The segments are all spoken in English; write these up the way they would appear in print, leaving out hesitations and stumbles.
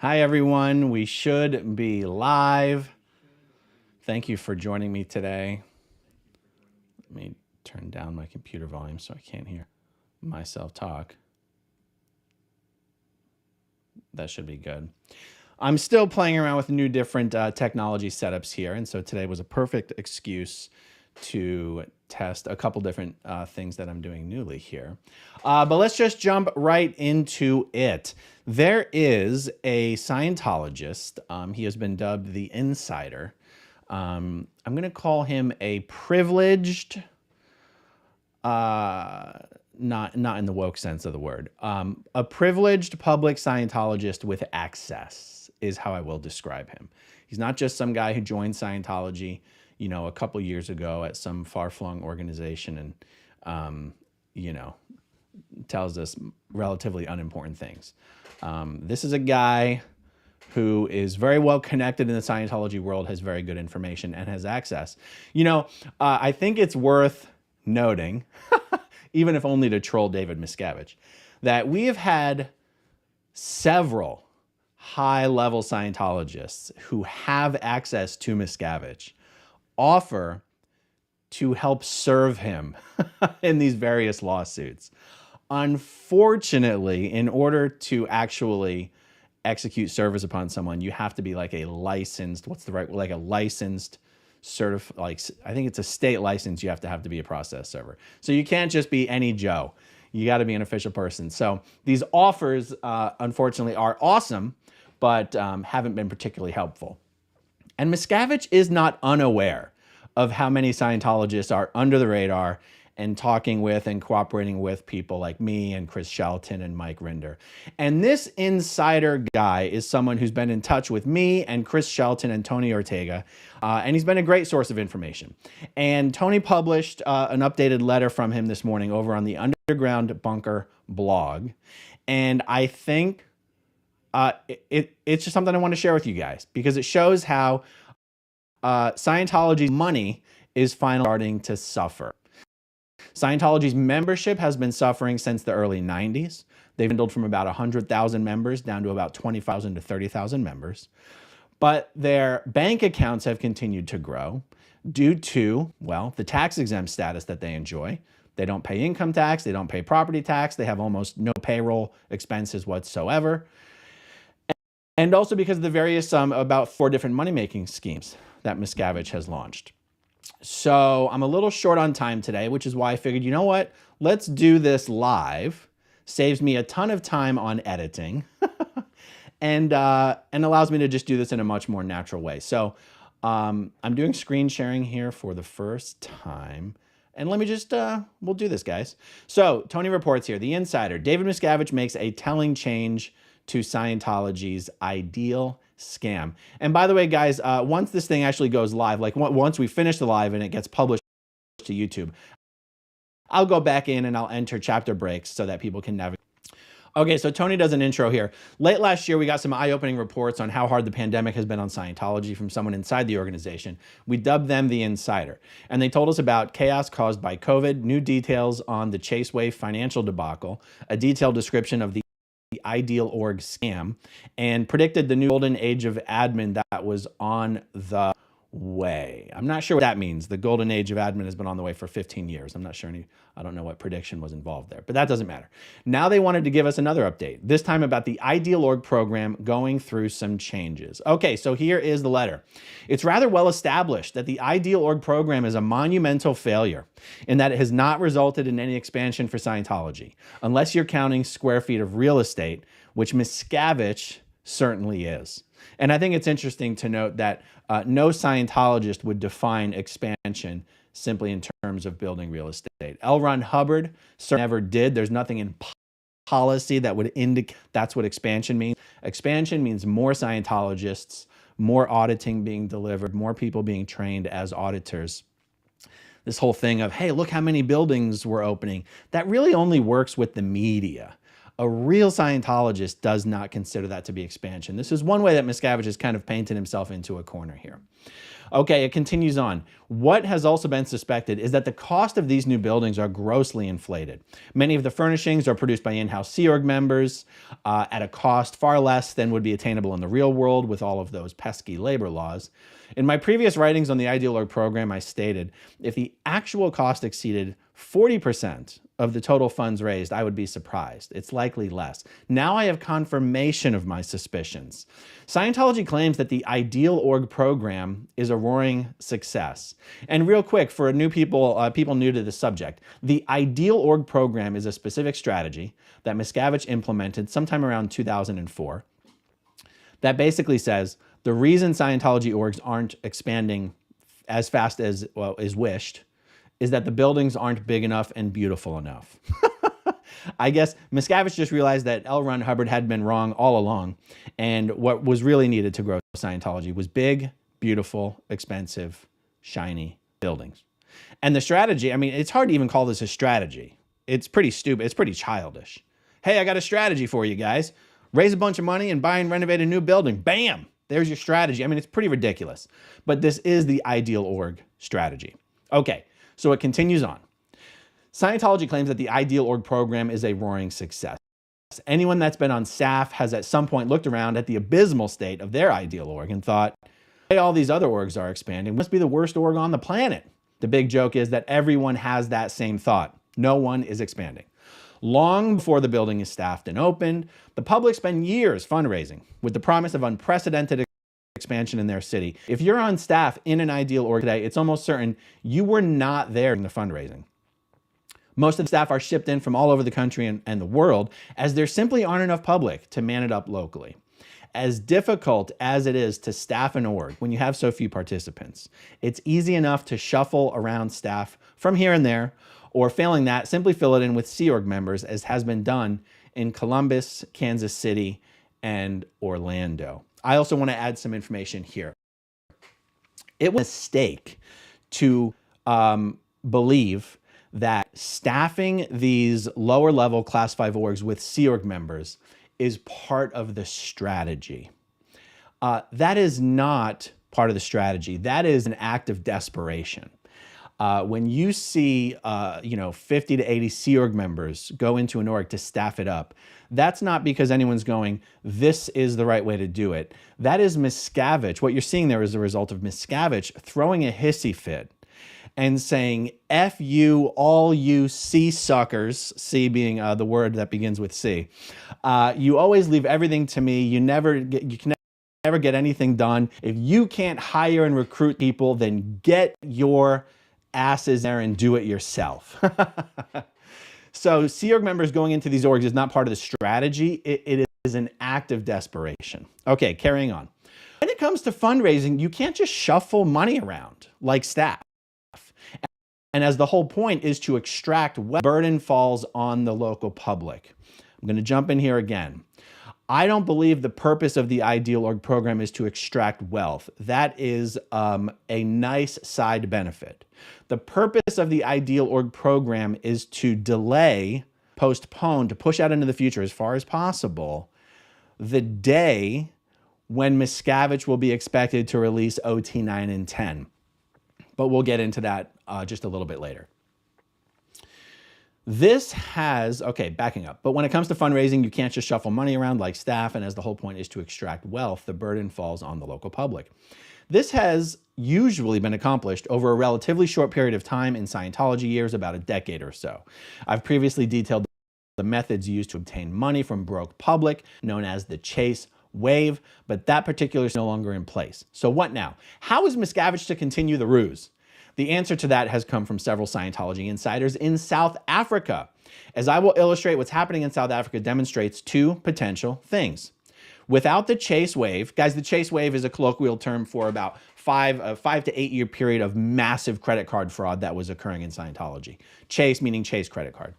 Hi, everyone. We should be live. Thank you for joining me today. Let me turn down my computer volume so I can't hear myself talk. That should be good. I'm still playing around with new different technology setups here, and so today was a perfect excuse to test a couple different things that I'm doing newly here. But let's just jump right into it. There is a Scientologist. He has been dubbed the Insider. I'm going to call him a privileged, not in the woke sense of the word, a privileged public Scientologist with access is how I will describe him. He's not just some guy who joined Scientology, you know, a couple years ago at some far-flung organization and, you know, tells us relatively unimportant things. This is a guy who is very well connected in the Scientology world, has very good information, and has access. You know, I think it's worth noting, even if only to troll David Miscavige, that we have had several high-level Scientologists who have access to Miscavige offer to help serve him in these various lawsuits. Unfortunately, in order to actually execute service upon someone, you have to be like a licensed, like a licensed I think it's a state license you have to be a process server. So you can't just be any Joe. You got to be an official person. So these offers, unfortunately, are awesome, but haven't been particularly helpful. And Miscavige is not unaware of how many Scientologists are under the radar and talking with and cooperating with people like me and Chris Shelton and Mike Rinder. And this insider guy is someone who's been in touch with me and Chris Shelton and Tony Ortega, and he's been a great source of information. And Tony published an updated letter from him this morning over on the Underground Bunker blog. And I think it's just something I want to share with you guys because it shows how Scientology's money is finally starting to suffer. Scientology's membership has been suffering since the early 90s. They've dwindled from about 100,000 members down to about 20,000 to 30,000 members. But their bank accounts have continued to grow due to, well, the tax-exempt status that they enjoy. They don't pay income tax. They don't pay property tax. They have almost no payroll expenses whatsoever. And also because of the various, about 4 different money-making schemes that Miscavige has launched. So I'm a little short on time today, which is why I figured, you know what? Let's do this live. Saves me a ton of time on editing and allows me to just do this in a much more natural way. So I'm doing screen sharing here for the first time. And let me just, we'll do this, guys. So Tony reports here, the Insider, David Miscavige makes a telling change to Scientology's ideal scam. And by the way, guys, once this thing actually goes live, like once we finish the live and it gets published to YouTube, I'll go back in and I'll enter chapter breaks so that people can navigate. Okay, so Tony does an intro here. Late last year, we got some eye-opening reports on how hard the pandemic has been on Scientology from someone inside the organization. We dubbed them the Insider. And they told us about chaos caused by COVID, new details on the Chase Wave financial debacle, a detailed description of the Ideal Org scam, and predicted the new golden age of admin that was on the way. I'm not sure what that means. The golden age of admin has been on the way for 15 years. I'm not sure I don't know what prediction was involved there, but that doesn't matter. Now they wanted to give us another update, this time about the Ideal Org program going through some changes. Okay, so here is the letter. It's rather well established that the Ideal Org program is a monumental failure in that it has not resulted in any expansion for Scientology, unless you're counting square feet of real estate, which Miscavige certainly is. And I think it's interesting to note that no Scientologist would define expansion simply in terms of building real estate. L. Ron Hubbard certainly never did. There's nothing in policy that would indicate that's what expansion means. Expansion means more Scientologists, more auditing being delivered, more people being trained as auditors. This whole thing of, hey, look how many buildings we're opening, that really only works with the media. A real Scientologist does not consider that to be expansion. This is one way that Miscavige has kind of painted himself into a corner here. Okay, it continues on. What has also been suspected is that the cost of these new buildings are grossly inflated. Many of the furnishings are produced by in-house Sea Org members at a cost far less than would be attainable in the real world with all of those pesky labor laws. In my previous writings on the Ideal Org program, I stated if the actual cost exceeded 40% of the total funds raised, I would be surprised. It's likely less. Now I have confirmation of my suspicions. Scientology claims that the Ideal Org program is a roaring success. And real quick, for new people, people new to the subject, the Ideal Org program is a specific strategy that Miscavige implemented sometime around 2004 that basically says the reason Scientology orgs aren't expanding as fast as is wished is that the buildings aren't big enough and beautiful enough. I guess Miscavige just realized that L. Ron Hubbard had been wrong all along, and what was really needed to grow Scientology was big, beautiful, expensive, shiny buildings. And the strategy, I mean, it's hard to even call this a strategy. It's pretty stupid. It's pretty childish. Hey, I got a strategy for you guys. Raise a bunch of money and buy and renovate a new building. Bam! There's your strategy. I mean, it's pretty ridiculous. But this is the Ideal Org strategy. Okay, so it continues on. Scientology claims that the Ideal Org program is a roaring success. Anyone that's been on staff has at some point looked around at the abysmal state of their Ideal Org and thought, hey, all these other orgs are expanding. Must be the worst org on the planet. The big joke is that everyone has that same thought. No one is expanding. Long before the building is staffed and opened, the public spend years fundraising with the promise of unprecedented expansion in their city. If you're on staff in an Ideal Org today, it's almost certain you were not there in the fundraising. Most of the staff are shipped in from all over the country and the world, as there simply aren't enough public to man it up locally. As difficult as it is to staff an org when you have so few participants, it's easy enough to shuffle around staff from here and there, or failing that, simply fill it in with Sea Org members, as has been done in Columbus, Kansas City, and Orlando. I also want to add some information here. It was a mistake to believe that staffing these lower level class 5 orgs with Sea Org members is part of the strategy. That is not part of the strategy. That is an act of desperation. When you see 50 to 80 Sea Org members go into an org to staff it up, that's not because anyone's going, this is the right way to do it. That is Miscavige. What you're seeing there is the result of Miscavige throwing a hissy fit and saying, F you, all you C suckers, C being the word that begins with C. You always leave everything to me. You can never get anything done. If you can't hire and recruit people, then get your asses there and do it yourself. So Sea Org members going into these orgs is not part of the strategy. It is an act of desperation. Okay, carrying on. When it comes to fundraising, you can't just shuffle money around like staff. And as the whole point is to extract wealth, burden falls on the local public. I'm going to jump in here again. I don't believe the purpose of the Ideal Org program is to extract wealth. That is a nice side benefit. The purpose of the Ideal Org program is to delay, postpone, to push out into the future as far as possible the day when Miscavige will be expected to release OT 9 and 10. But we'll get into that just a little bit later. This has, okay, backing up. But when it comes to fundraising, you can't just shuffle money around like staff, and as the whole point is to extract wealth, the burden falls on the local public. This has usually been accomplished over a relatively short period of time in Scientology years, about a decade or so. I've previously detailed the methods used to obtain money from broke public, known as the Chase wave, but that particular is no longer in place. So what now? How is Miscavige to continue the ruse? The answer to that has come from several Scientology insiders in South Africa. As I will illustrate, what's happening in South Africa demonstrates two potential things. Without the Chase wave, guys, the Chase wave is a colloquial term for about a 5 to 8 year period of massive credit card fraud that was occurring in Scientology. Chase meaning Chase credit card.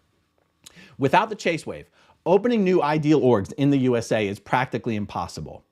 Without the Chase wave, opening new Ideal Orgs in the USA is practically impossible,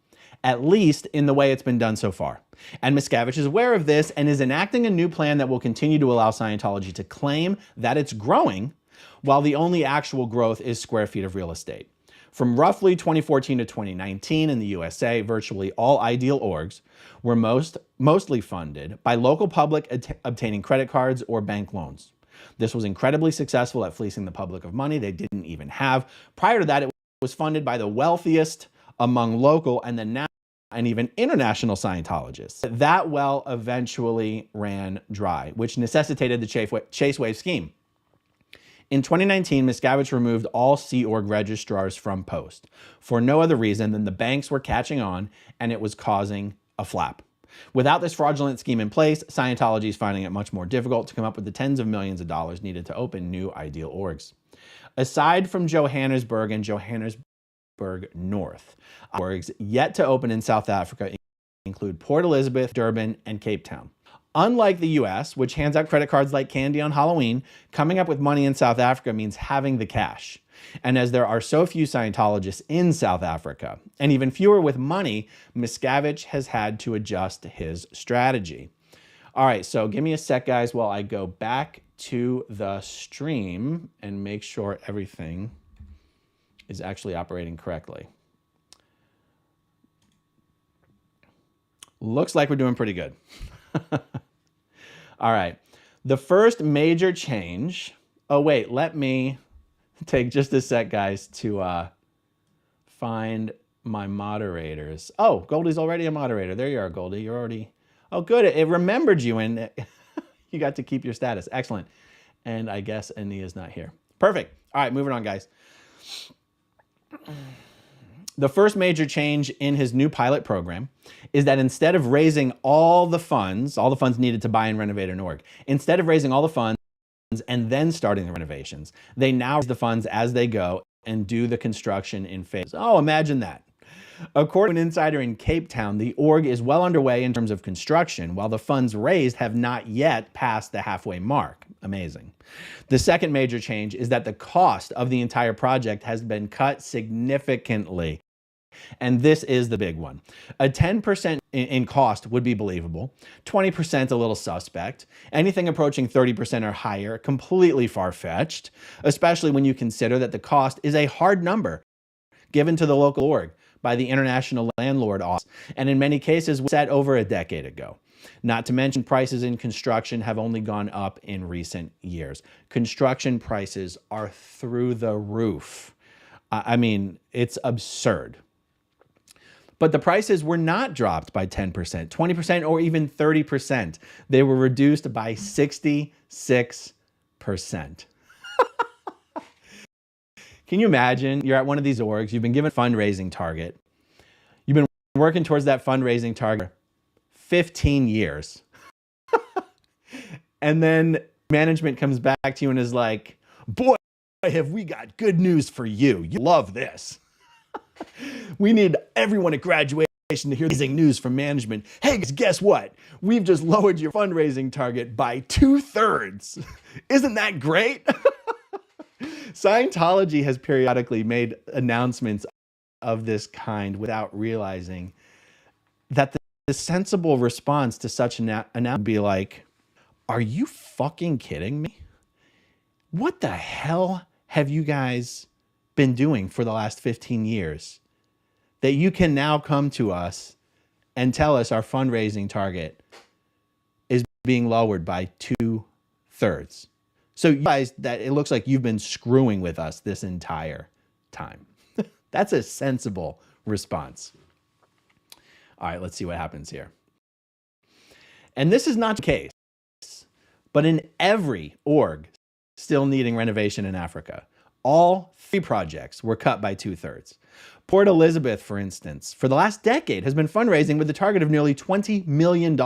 at least in the way it's been done so far. And Miscavige is aware of this and is enacting a new plan that will continue to allow Scientology to claim that it's growing, while the only actual growth is square feet of real estate. From roughly 2014 to 2019 in the USA, virtually all ideal orgs were mostly funded by local public obtaining credit cards or bank loans. This was incredibly successful at fleecing the public of money they didn't even have. Prior to that, it was funded by the wealthiest among local and then now and even international Scientologists. That well eventually ran dry, which necessitated the Chase Wave scheme. In 2019, Miscavige removed all Sea Org registrars from Post for no other reason than the banks were catching on and it was causing a flap. Without this fraudulent scheme in place, Scientology is finding it much more difficult to come up with the tens of millions of dollars needed to open new ideal orgs. Aside from Johannesburg and Johannesburg North, orgs yet to open in South Africa include Port Elizabeth, Durban, and Cape Town. Unlike the US, which hands out credit cards like candy on Halloween, coming up with money in South Africa means having the cash. And as there are so few Scientologists in South Africa, and even fewer with money, Miscavige has had to adjust his strategy. All right, so give me a sec, guys, while I go back to the stream and make sure everything is actually operating correctly. Looks like we're doing pretty good. All right. The first major change. Oh, wait, let me take just a sec, guys, to find my moderators. Oh, Goldie's already a moderator. There you are, Goldie. You're already. Oh, good. It remembered you and you got to keep your status. Excellent. And I guess Ania's not here. Perfect. All right, moving on, guys. The first major change in his new pilot program is that instead of raising all the funds needed to buy and renovate an org, instead of raising all the funds and then starting the renovations, they now raise the funds as they go and do the construction in phases. Oh, imagine that. According to an insider in Cape Town, the org is well underway in terms of construction, while the funds raised have not yet passed the halfway mark. Amazing. The second major change is that the cost of the entire project has been cut significantly. And this is the big one. A 10% in cost would be believable, 20% a little suspect, anything approaching 30% or higher, completely far-fetched, especially when you consider that the cost is a hard number given to the local org by the International Landlord Office, and in many cases was set over a decade ago. Not to mention prices in construction have only gone up in recent years. Construction prices are through the roof. I mean, it's absurd. But the prices were not dropped by 10%, 20%, or even 30%. They were reduced by 66%. Can you imagine? You're at one of these orgs, you've been given a fundraising target. You've been working towards that fundraising target 15 years. And then management comes back to you and is like, boy, have we got good news for you. You love this. We need everyone at graduation to hear amazing news from management. Hey, guess what? We've just lowered your fundraising target by 2/3. Isn't that great? Scientology has periodically made announcements of this kind without realizing that the sensible response to such an announcement would be like, are you fucking kidding me? What the hell have you guys been doing for the last 15 years that you can now come to us and tell us our fundraising target is being lowered by 2/3? So you guys, that it looks like you've been screwing with us this entire time. That's a sensible response. All right, let's see what happens here. And this is not the case, but in every org still needing renovation in Africa, all 3 projects were cut by 2/3. Port Elizabeth, for instance, for the last decade has been fundraising with a target of nearly $20 million.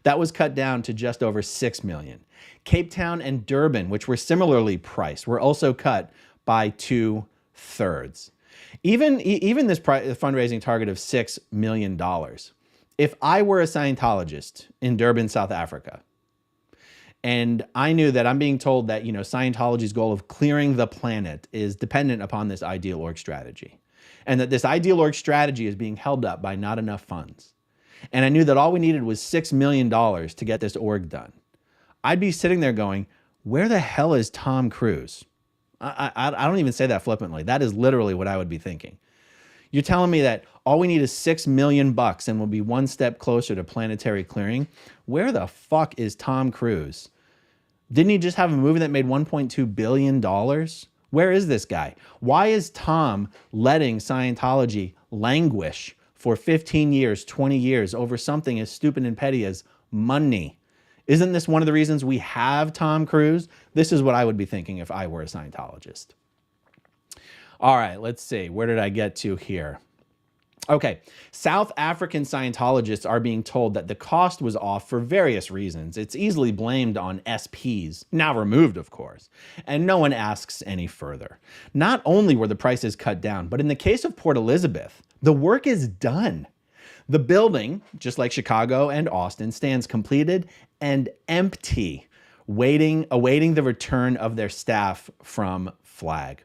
That was cut down to just over $6 million. Cape Town and Durban, which were similarly priced, were also cut by 2/3. Even this fundraising target of $6 million, if I were a Scientologist in Durban, South Africa, and I knew that I'm being told that, you know, Scientology's goal of clearing the planet is dependent upon this ideal org strategy, and that this ideal org strategy is being held up by not enough funds, and I knew that all we needed was $6 million to get this org done, I'd be sitting there going, where the hell is Tom Cruise? I don't even say that flippantly. That is literally what I would be thinking. You're telling me that all we need is $6 million and we'll be one step closer to planetary clearing? Where the fuck is Tom Cruise? Didn't he just have a movie that made $1.2 billion? Where is this guy? Why is Tom letting Scientology languish for 15 years, 20 years over something as stupid and petty as money? Isn't this one of the reasons we have Tom Cruise? This is what I would be thinking if I were a Scientologist. All right, let's see. Where did I get to here? Okay, South African Scientologists are being told that the cost was off for various reasons. It's easily blamed on SPs, now removed, of course, and no one asks any further. Not only were the prices cut down, but in the case of Port Elizabeth, the work is done. The building, just like Chicago and Austin, stands completed and empty, awaiting the return of their staff from Flag.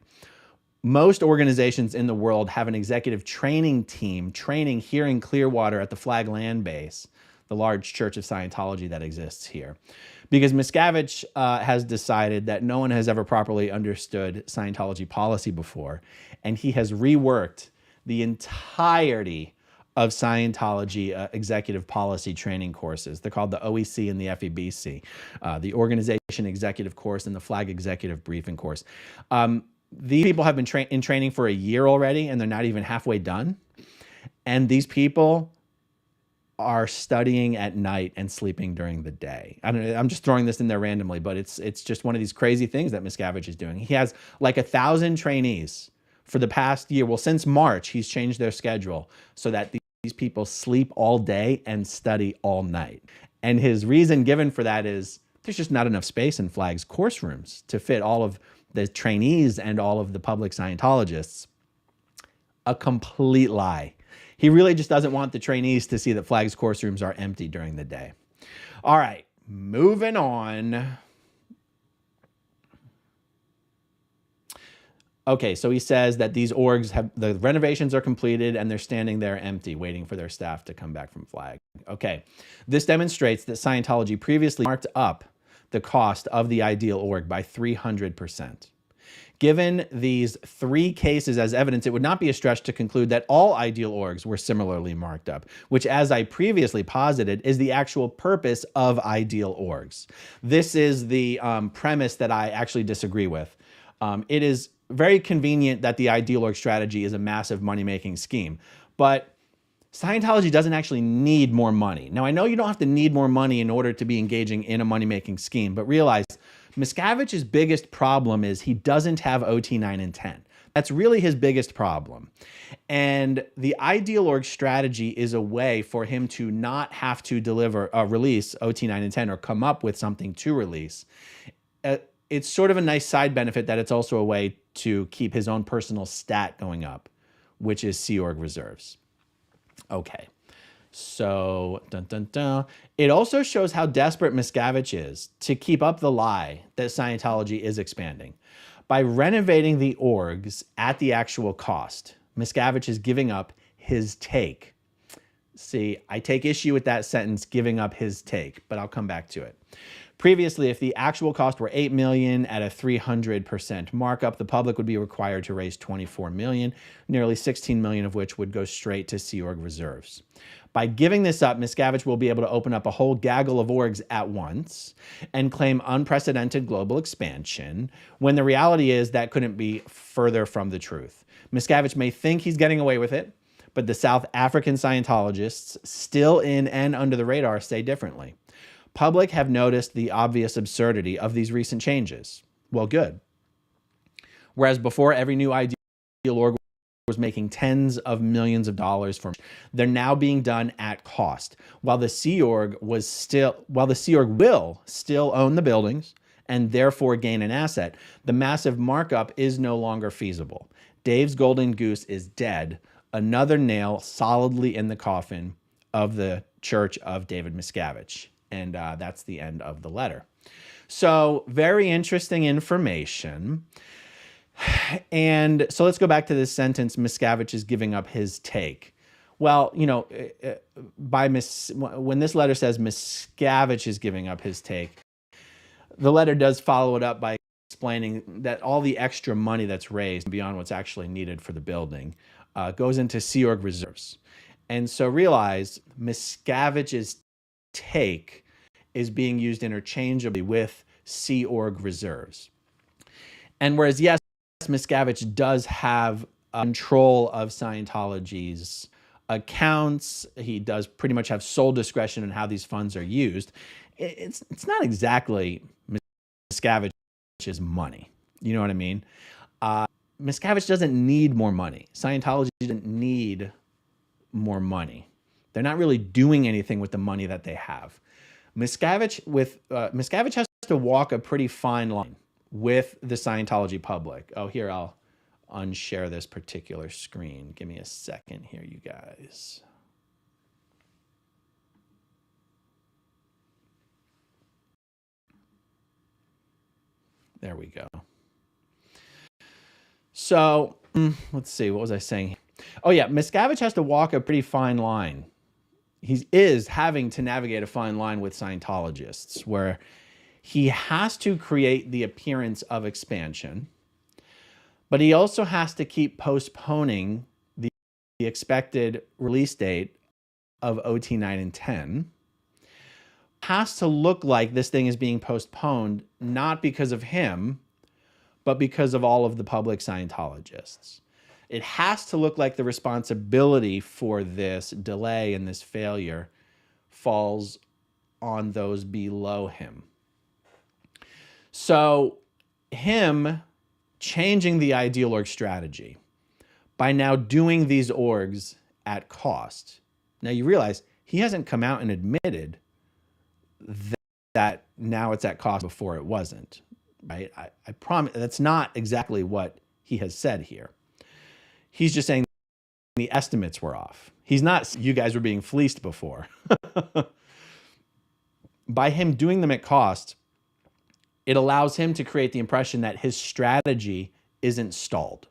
Most organizations in the world have an executive training team training here in Clearwater at the Flag Land Base, the large Church of Scientology that exists here. Because Miscavige has decided that no one has ever properly understood Scientology policy before, and he has reworked the entirety of Scientology executive policy training courses. They're called the OEC and the FEBC, the Organization Executive Course and the Flag Executive Briefing Course. These people have been in training for a year already, and they're not even halfway done. And these people are studying at night and sleeping during the day. I'm just throwing this in there randomly, but it's just one of these crazy things that Miscavige is doing. He has like 1,000 trainees for the past year. Well, since March, he's changed their schedule so that these people sleep all day and study all night. And his reason given for that is there's just not enough space in Flag's course rooms to fit all of the trainees and all of the public Scientologists. A complete lie. He really just doesn't want the trainees to see that Flag's course rooms are empty during the day. All right, moving on. Okay, so he says that these orgs the renovations are completed and they're standing there empty, waiting for their staff to come back from Flag. Okay, this demonstrates that Scientology previously marked up the cost of the ideal org by 300%. Given these 3 cases as evidence, it would not be a stretch to conclude that all ideal orgs were similarly marked up, which, as I previously posited, is the actual purpose of ideal orgs. This is the premise that I actually disagree with. It is very convenient that the ideal org strategy is a massive money-making scheme, but Scientology doesn't actually need more money. Now, I know you don't have to need more money in order to be engaging in a money-making scheme, but realize Miscavige's biggest problem is he doesn't have OT 9 and 10. That's really his biggest problem. And the ideal org strategy is a way for him to not have to release OT 9 and 10 or come up with something to release. It's sort of a nice side benefit that it's also a way to keep his own personal stat going up, which is Sea Org reserves. Okay, so it also shows how desperate Miscavige is to keep up the lie that Scientology is expanding. By renovating the orgs at the actual cost, Miscavige is giving up his take. See, I take issue with that sentence, giving up his take, but I'll come back to it. Previously, if the actual cost were $8 million at a 300% markup, the public would be required to raise $24 million, nearly $16 million of which would go straight to Sea Org reserves. By giving this up, Miscavige will be able to open up a whole gaggle of orgs at once and claim unprecedented global expansion, when the reality is that couldn't be further from the truth. Miscavige may think he's getting away with it, but the South African Scientologists, still in and under the radar, say differently. Public have noticed the obvious absurdity of these recent changes. Well, good. Whereas before, every new ideal org was making tens of millions of dollars from, they're now being done at cost. While the Sea Org will still own the buildings and therefore gain an asset, the massive markup is no longer feasible. Dave's golden goose is dead. Another nail solidly in the coffin of the Church of David Miscavige. And that's the end of the letter. So very interesting information. And so let's go back to this sentence, Miscavige is giving up his take. Well, you know, when this letter says Miscavige is giving up his take, the letter does follow it up by explaining that all the extra money that's raised beyond what's actually needed for the building goes into Sea Org reserves. And so realize Miscavige's take is being used interchangeably with Sea Org reserves. And whereas, yes, Miscavige does have control of Scientology's accounts, he does pretty much have sole discretion in how these funds are used. It's not exactly Miscavige's money. You know what I mean? Miscavige doesn't need more money. Scientology doesn't need more money. They're not really doing anything with the money that they have. Miscavige has to walk a pretty fine line with the Scientology public. Oh, here, I'll unshare this particular screen. Give me a second here, you guys. There we go. So let's see, what was I saying? Oh yeah, Miscavige has to walk a pretty fine line. He is having to navigate a fine line with Scientologists where he has to create the appearance of expansion, but he also has to keep postponing the expected release date of OT 9 and 10. Has to look like this thing is being postponed, not because of him, but because of all of the public Scientologists. It has to look like the responsibility for this delay and this failure falls on those below him. So him changing the ideal org strategy by now doing these orgs at cost. Now you realize he hasn't come out and admitted that now it's at cost before it wasn't, right? I promise that's not exactly what he has said here. He's just saying the estimates were off. He's not, you guys were being fleeced before. By him doing them at cost, it allows him to create the impression that his strategy isn't stalled.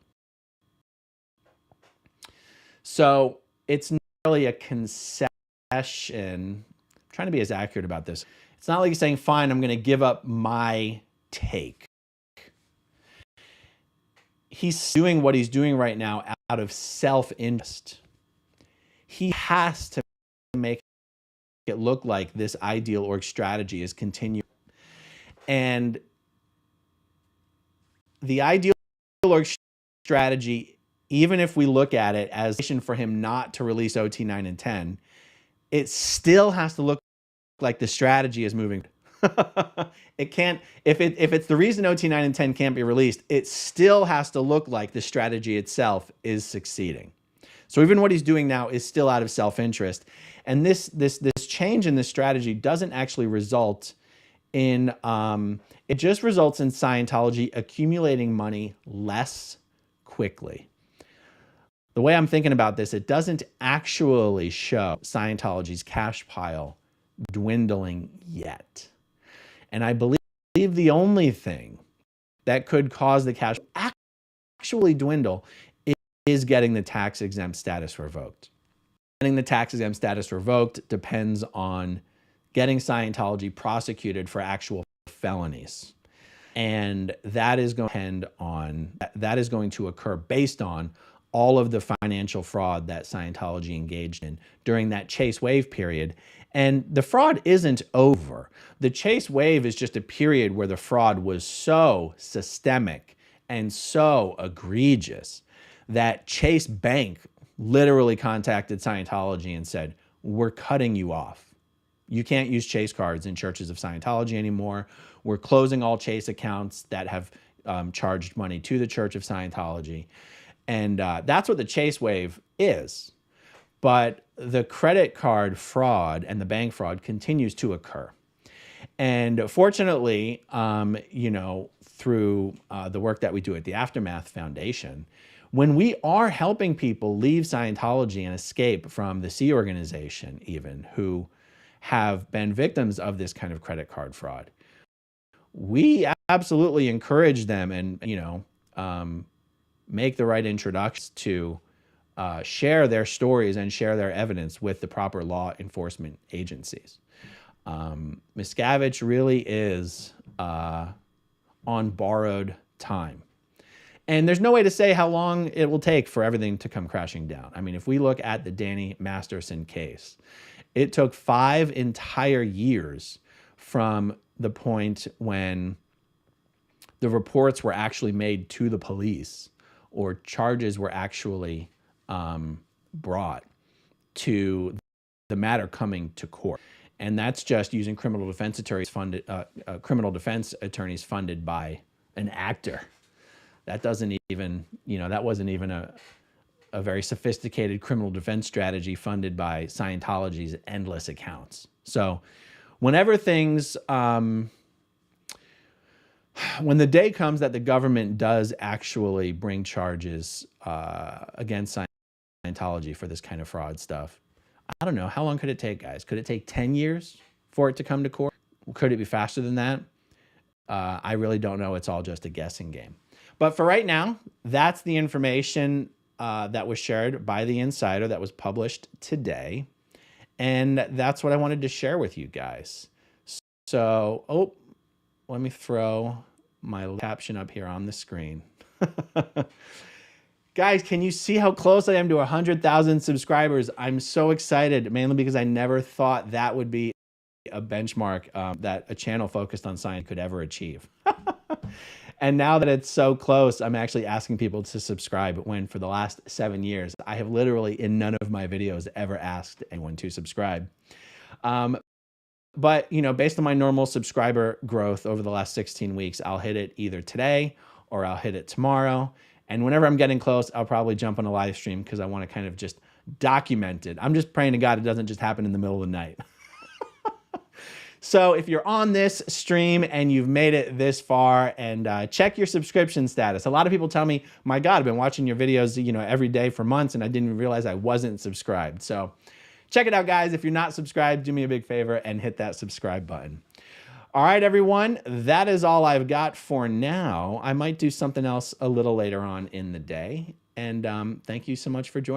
So it's not really a concession. I'm trying to be as accurate about this. It's not like he's saying, fine, I'm going to give up my take. He's doing what he's doing right now out of self-interest. He has to make it look like this ideal org strategy is continuing. And the ideal org strategy, even if we look at it as for him not to release OT 9 and 10, it still has to look like the strategy is moving. It can't, if it's the reason OT 9 and 10 can't be released, it still has to look like the strategy itself is succeeding. So even what he's doing now is still out of self-interest. And this change in this strategy doesn't actually result in, it just results in Scientology accumulating money less quickly. The way I'm thinking about this, it doesn't actually show Scientology's cash pile dwindling yet. And I believe the only thing that could cause the cash actually dwindle is getting the tax-exempt status revoked. Getting the tax-exempt status revoked depends on getting Scientology prosecuted for actual felonies. And that is going to depend on, that is going to occur based on all of the financial fraud that Scientology engaged in during that Chase wave period. And the fraud isn't over. The Chase wave is just a period where the fraud was so systemic and so egregious that Chase Bank literally contacted Scientology and said, we're cutting you off. You can't use Chase cards in churches of Scientology anymore. We're closing all Chase accounts that have charged money to the Church of Scientology. And that's what the Chase wave is. But the credit card fraud and the bank fraud continues to occur. And fortunately, you know, through the work that we do at the Aftermath Foundation, when we are helping people leave Scientology and escape from the Sea organization even, who have been victims of this kind of credit card fraud, we absolutely encourage them and, you know, make the right introductions to share their stories and share their evidence with the proper law enforcement agencies. Miscavige really is on borrowed time. And there's no way to say how long it will take for everything to come crashing down. I mean, if we look at the Danny Masterson case, it took 5 entire years from the point when the reports were actually made to the police or charges were actually brought to the matter coming to court. And that's just using criminal defense attorneys funded by an actor. That doesn't even, that wasn't even a very sophisticated criminal defense strategy funded by Scientology's endless accounts. So whenever things, when the day comes that the government does actually bring charges against Scientology for this kind of fraud stuff, I don't know, how long could it take, guys? Could it take 10 years for it to come to court? Could it be faster than that? I really don't know. It's all just a guessing game. But for right now, that's the information that was shared by the insider that was published today. And that's what I wanted to share with you guys. So, let me throw my caption up here on the screen. Guys, can you see how close I am to 100,000 subscribers? I'm so excited, mainly because I never thought that would be a benchmark that a channel focused on science could ever achieve. And now that it's so close, I'm actually asking people to subscribe, when for the last 7 years, I have literally in none of my videos ever asked anyone to subscribe. But, based on my normal subscriber growth over the last 16 weeks, I'll hit it either today or I'll hit it tomorrow. And whenever I'm getting close, I'll probably jump on a live stream because I want to kind of just document it. I'm just praying to God it doesn't just happen in the middle of the night. So if you're on this stream and you've made it this far, and check your subscription status. A lot of people tell me, my God, I've been watching your videos, every day for months, and I didn't even realize I wasn't subscribed. So check it out, guys. If you're not subscribed, do me a big favor and hit that subscribe button. All right, everyone, that is all I've got for now. I might do something else a little later on in the day. And thank you so much for joining.